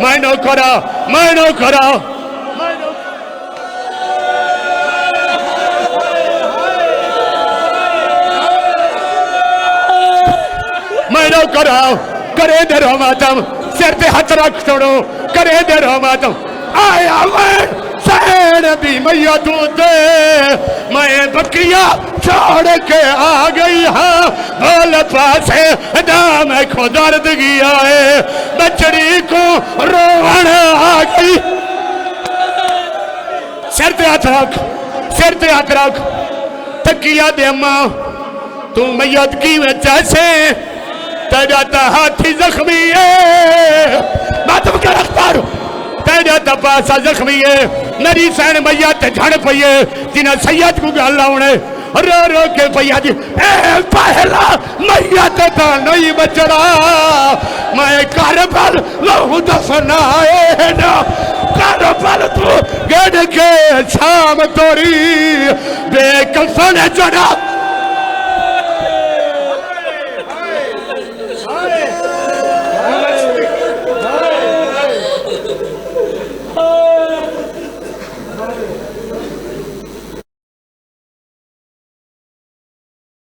میں نو کرا میں نو کراؤ کرے دے رو ماتم سر تے ہاتھ رکھ چھوڑو کرے دے رو ماتم آیا وین سین دی میا تو تے میں بکیا چھوڑ کے آ گئی بھول پاسے دام کو درد گیا ہے بچڑی کو روڑ آ گئی سر تے ہاتھ رکھ تکیا دے اماں تو میت کی وجہ سے تیرا تا ہاتھی زخمی ہے ماتم کا رختار تیرا تا پاسا زخمی ہے میری سین میت جھڑ پئیے جنہ سید کو گاللہ انہیں رو رو کے پئیا جی اے پہلا میت تا نہیں بچڑا میں کاربل لہو دفنا ہے نا کاربل تو گڑ کے شام توڑی بے کفن جڑا